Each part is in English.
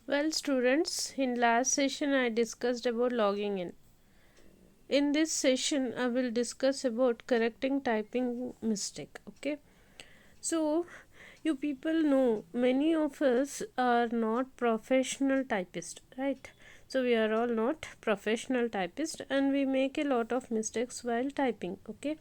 Well, students, in last session I discussed about logging in. In this session, I will discuss about correcting typing mistake. Okay, so you people know many of us are not professional typists, right? So we are all not professional typists, and we make a lot of mistakes while typing. Okay,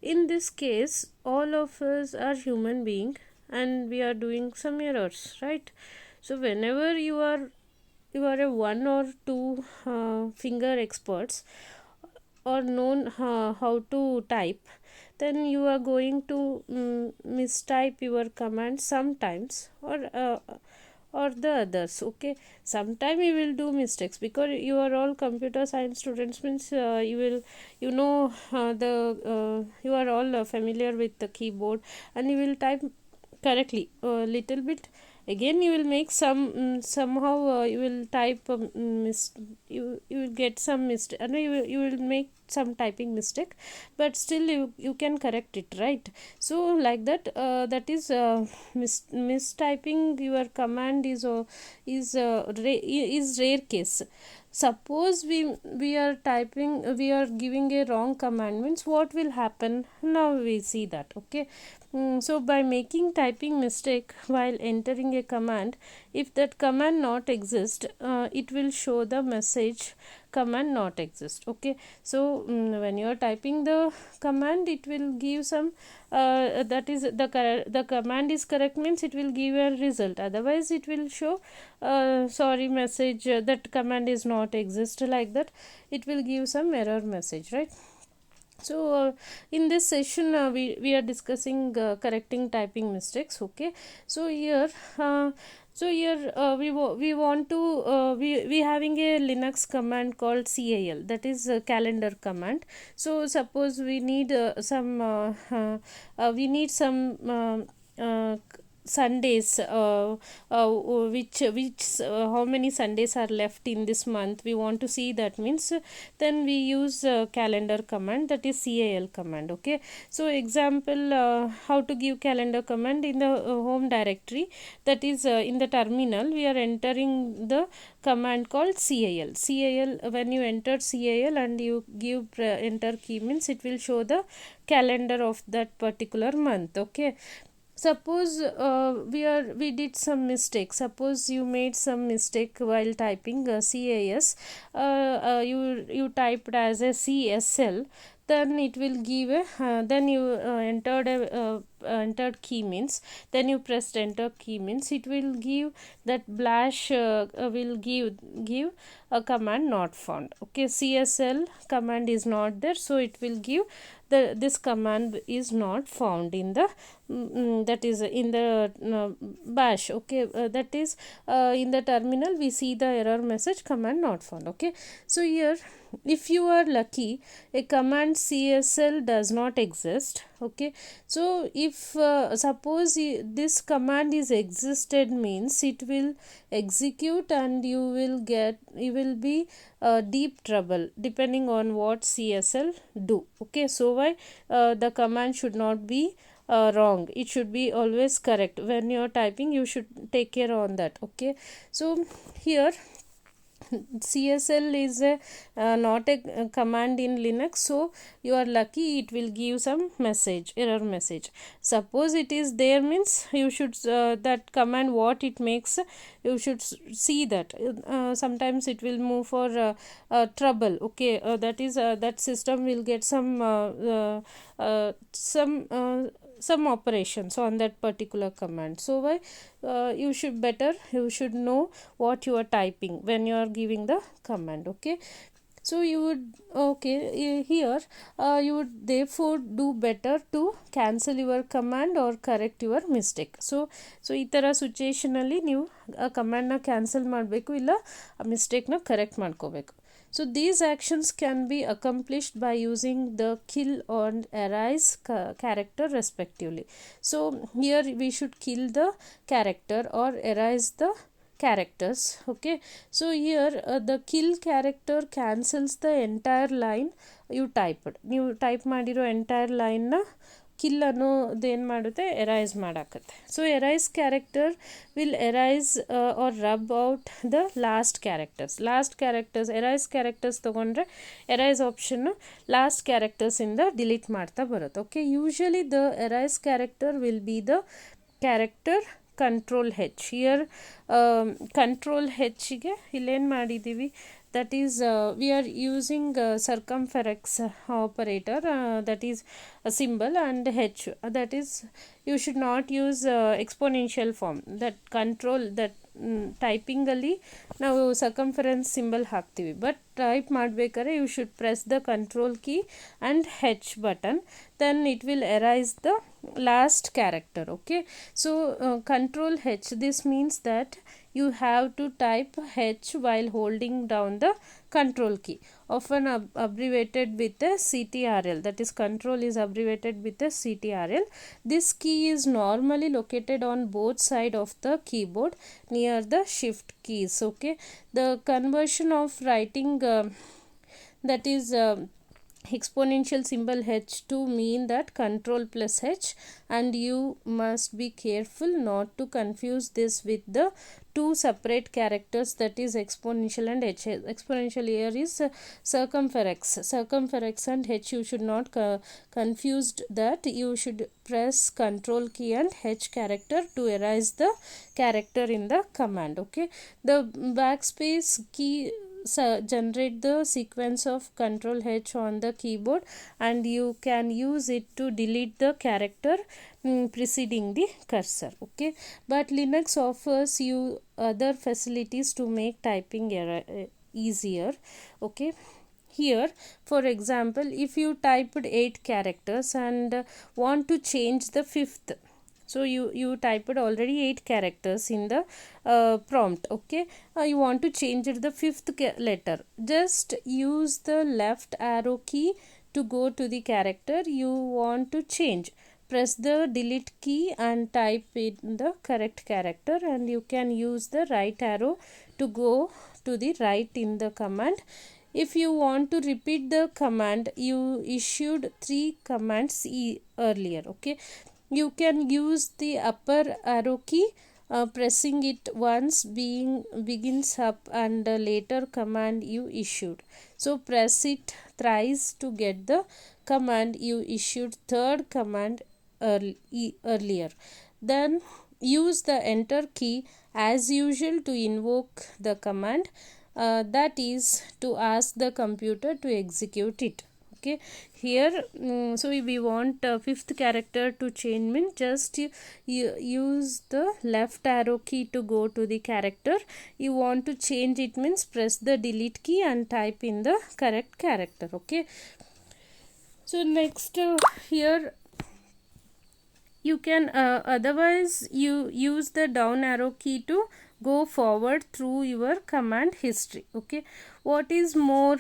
in this case, all of us are human being, and we are doing some errors, right? So whenever you are a one or two finger experts or known how to type, then you are going to mistype your command sometimes, or the others. Okay, sometime you will do mistakes because you are all computer science students, means the you are all familiar with the keyboard, and you will type correctly a little bit. Again you will make somehow you will type you will get some mistake, and you will make some typing mistake, but still you can correct it, right? So like that, that is mistyping your command is rare case. Suppose we are typing, we are giving a wrong command, means what will happen now, we see that. Okay, so by making typing mistake while entering a command, if that command not exist, it will show the message command not exist. Okay, so when you are typing the command, it will give some that is the command is correct, means it will give a result, otherwise it will show sorry message, that command is not exist, like that it will give some error message, right? So in this session we are discussing correcting typing mistakes. Okay, so here we want to we having a Linux command called cal, that is a calendar command. So suppose we need we need some Sundays, how many Sundays are left in this month, we want to see that, means then we use calendar command, that is cal command. Okay, so example, how to give calendar command in the home directory, that is in the terminal we are entering the command called cal. When you enter cal and you give enter key, means it will show the calendar of that particular month. Okay, suppose we did some mistake, suppose you made some mistake while typing cas, you typed as a csl, then it will give a then you entered key, means then you pressed enter key, means it will give that blash will give a command not found. Okay, csl command is not there, so it will give this command is not found in the that is in the bash. Okay, that is in the terminal we see the error message command not found. Okay, so here if you are lucky, a command csl does not exist. Okay, so if suppose this command is existed, means it will execute and you will be deep trouble depending on what csl do. Okay, so why the command should not be wrong, it should be always correct. When you are typing, you should take care on that. Okay, so here csl is a not a command in Linux, so you are lucky, it will give some message, error message. Suppose it is there, means you should that command what it makes, you should see that sometimes it will move for trouble. Okay, that is that system will get some operations on that particular command. So why you should know what you are typing when you are giving the command. Okay, so you would here you would therefore do better to cancel your command or correct your mistake. So ಈ ಥರ ಸಿಚುಯೇಷನಲ್ಲಿ ನೀವು ಆ ಕಮ್ಯಾಂಡ್ನ cancel ಮಾಡಬೇಕು, ಇಲ್ಲ ಆ ಮಿಸ್ಟೇಕ್ನ correct ಮಾಡ್ಕೋಬೇಕು. So these actions can be accomplished by using the kill or erase character respectively. So here we should kill the character or erase the characters. Okay, so here the kill character cancels the entire line you typed. ನೀವು type ಮಾಡಿರೋ entire ಲೈನ್ನ kill ಅನ್ನೋದೇನು ಮಾಡುತ್ತೆ, erase ಮಾಡಾಕತ್ತೆ. So erase character will erase or rub out the last characters. Erase characters ತೊಗೊಂಡ್ರೆ erase ಆಪ್ಷನ್ನು last ಕ್ಯಾರೆಕ್ಟರ್ಸಿಂದ delete ಮಾಡ್ತಾ ಬರುತ್ತೆ. Okay, usually the erase character will be the character control H. Here control ಹೆಚ್ಚಿಗೆ ಇಲ್ಲೇನು ಮಾಡಿದ್ದೀವಿ, that is we are using circumferex operator, that is a symbol, and h, that is you should not use exponential form. That control, that typing ಅಲ್ಲಿ ನಾವು circumference symbol ಹಾಕ್ತೀವಿ, but type ಮಾಡಬೇಕಾದ್ರೆ you should press the control key and H button, then it will erase the last character. Okay, so control h, this means that you have to type h while holding down the control key, often abbreviated with a CTRL, that is control is abbreviated with a CTRL. This key is normally located on both sides of the keyboard near the shift keys. Okay, the conversion of writing that is exponential symbol h to mean that control plus h, and you must be careful not to confuse this with the two separate characters, that is exponential and h. Exponential here is circumferex and h. You should not confuse that. You should press control key and h character to erase the character in the command. Okay, the backspace key generate the sequence of control h on the keyboard, and you can use it to delete the character preceding the cursor. Okay, but Linux offers you other facilities to make typing easier. Okay, here for example, if you typed 8 characters and want to change the 5th, so you typed already 8 characters in the prompt. Okay, you want to change it the 5th letter, just use the left arrow key to go to the character you want to change. Press the delete key and type in the correct character, and you can use the right arrow to go to the right in the command. If you want to repeat the command, you issued 3 commands earlier. Okay, you can use the upper arrow key, pressing it once begins up and later command you issued. So press it thrice to get the command you issued third command earlier. Then use the enter key as usual to invoke the command, that is to ask the computer to execute it. Okay, here so if we want 5th character to change, mean just you use the left arrow key to go to the character you want to change it, means press the delete key and type in the correct character. Okay, so next here you can otherwise you use the down arrow key to go forward through your command history. Okay, what is more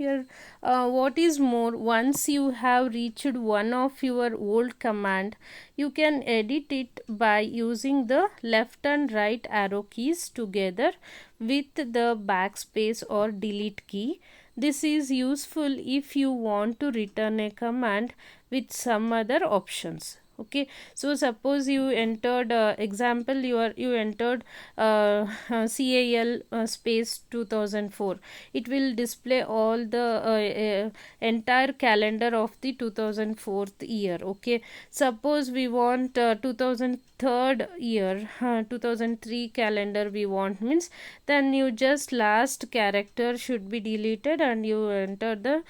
here, what is more, once you have reached one of your old command, you can edit it by using the left and right arrow keys together with the backspace or delete key. This is useful if you want to return a command with some other options. Okay, so suppose you entered example, you entered CAL space 2004, it will display all the entire calendar of the 2004th year. Okay, suppose we want 2003 year, 2003 calendar we want, means then you just last character should be deleted and you enter the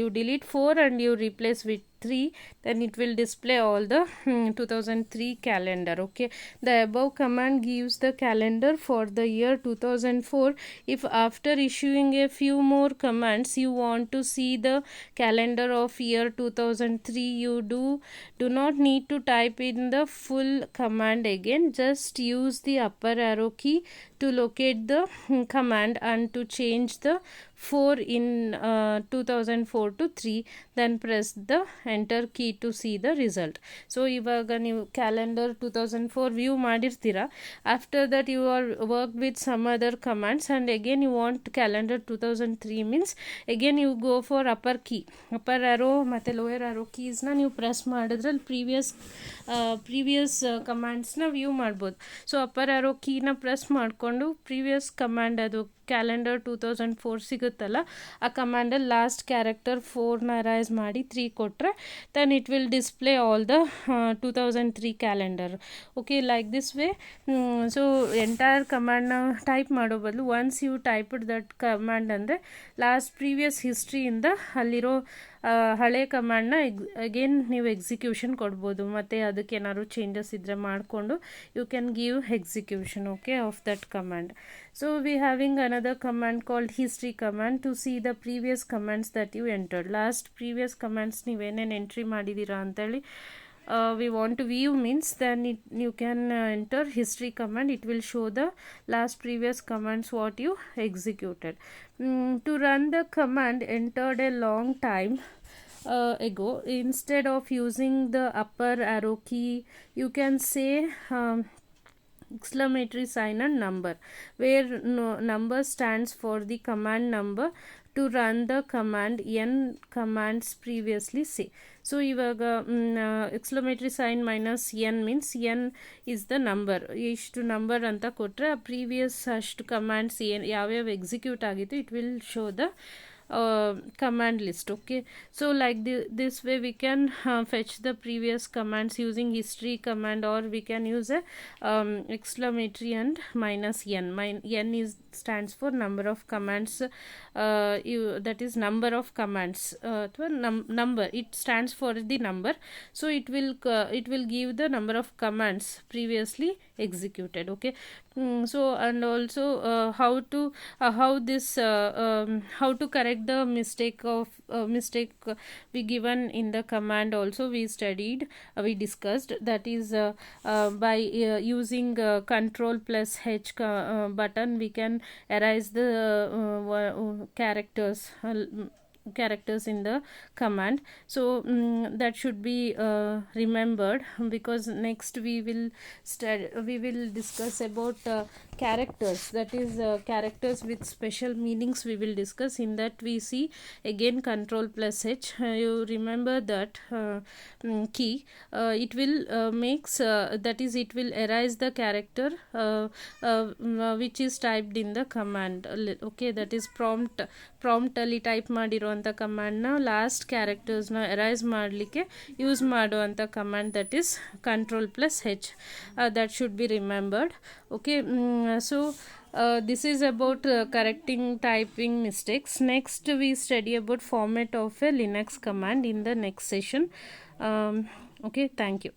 you delete 4 and you replace with 3, then it will display all the 2003 calendar. Okay, the above command gives the calendar for the year 2004. If after issuing a few more commands you want to see the calendar of year 2003, you do not need to type in the full command again, just use the upper arrow key to locate the command and to change the 4 in 2004 to 3, then press the enter key to see the result. So ಇವಾಗ ನೀವು calendar 2004 view ಮಾಡಿರ್ತೀರಾ. After that you are work with some other commands and again you want calendar 2003 means again you go for upper key, upper arrow ಮತ್ತು lower arrow ಕೀಸ್ನ ನೀವು press ಮಾಡಿದ್ರೆ ಅಲ್ಲಿ previous ಕಮಾಂಡ್ಸ್ನ view ಮಾಡ್ಬೋದು. ಸೊ ಅಪ್ಪರ್ ಆರೋ ಕೀನ press ಮಾಡಿಕೊಂಡು previous command ಅದು ಕ್ಯಾಲೆಂಡರ್ 2004 ಸಿಗುತ್ತಲ್ಲ ಆ ಕಮಾಂಡಲ್ಲಿ ಲಾಸ್ಟ್ ಕ್ಯಾರೆಕ್ಟರ್ 4ನ ಅರೈಸ್ ಮಾಡಿ 3 ಕೊಟ್ಟರೆ then it will display all the 2003 calendar. Okay, like this way. So entire ಕಮಾಂಡ್ನ ಟೈಪ್ ಮಾಡೋ ಬದಲು once you typed that command ಅಂದರೆ ಲಾಸ್ಟ್ ಪ್ರೀವಿಯಸ್ ಹಿಸ್ಟ್ರಿಯಿಂದ ಅಲ್ಲಿರೋ ಹಳೆ ಕಮಾಂಡ್ನ ಅಗೇನ್ ನೀವು ಎಕ್ಸಿಕ್ಯೂಷನ್ ಕೊಡ್ಬೋದು, ಮತ್ತು ಅದಕ್ಕೆ ಏನಾದ್ರು ಚೇಂಜಸ್ ಇದ್ದರೆ ಮಾಡಿಕೊಂಡು you can give execution, okay, of that command. So we having another command called history command to see the previous commands that you entered. Last previous commands ನೀವೇನೇನು ಎಂಟ್ರಿ ಮಾಡಿದ್ದೀರಾ ಅಂತೇಳಿ we want to view means then you can enter history command. It will show the last previous commands what you executed. To run the command entered a long time ago, instead of using the upper arrow key you can say exclamatory sign and number, where number stands for the command number. To run the command n commands previously say. So ಇವಾಗ exclamatory sign minus N means N is the number, ಇಷ್ಟು number ಅಂತ ಕೊಟ್ಟರೆ ಆ previous ಅಷ್ಟು commands ಯಾವ್ಯಾವ execute ಆಗಿತ್ತು it will show the command list. Okay, so like this way we can fetch the previous commands using history command, or we can use a exclamatory and minus n. N is stands for number of commands, that is number of commands, number, it stands for the number, so it will give the number of commands previously executed. Okay, so and also how to correct the mistake we given in the command also we discussed, that is by using control plus h button we can erase the characters in the command. So that should be remembered, because next we will discuss about characters, that is characters with special meanings we will discuss. In that we see again control plus h, you remember that key, it will makes that is it will erase the character which is typed in the command. Okay, that is prompt ಅಲ್ಲಿ type ಮಾಡಿರುವಂಥ ಕಮಾಂಡ್ನ last ಕ್ಯಾರೆಕ್ಟರ್ಸ್ನ arise ಮಾಡಲಿಕ್ಕೆ use ಮಾಡುವಂಥ command, that is control plus H, that should be remembered. Okay, so this is about correcting typing mistakes. Next we study about format of a Linux command in the next session. Okay, thank you.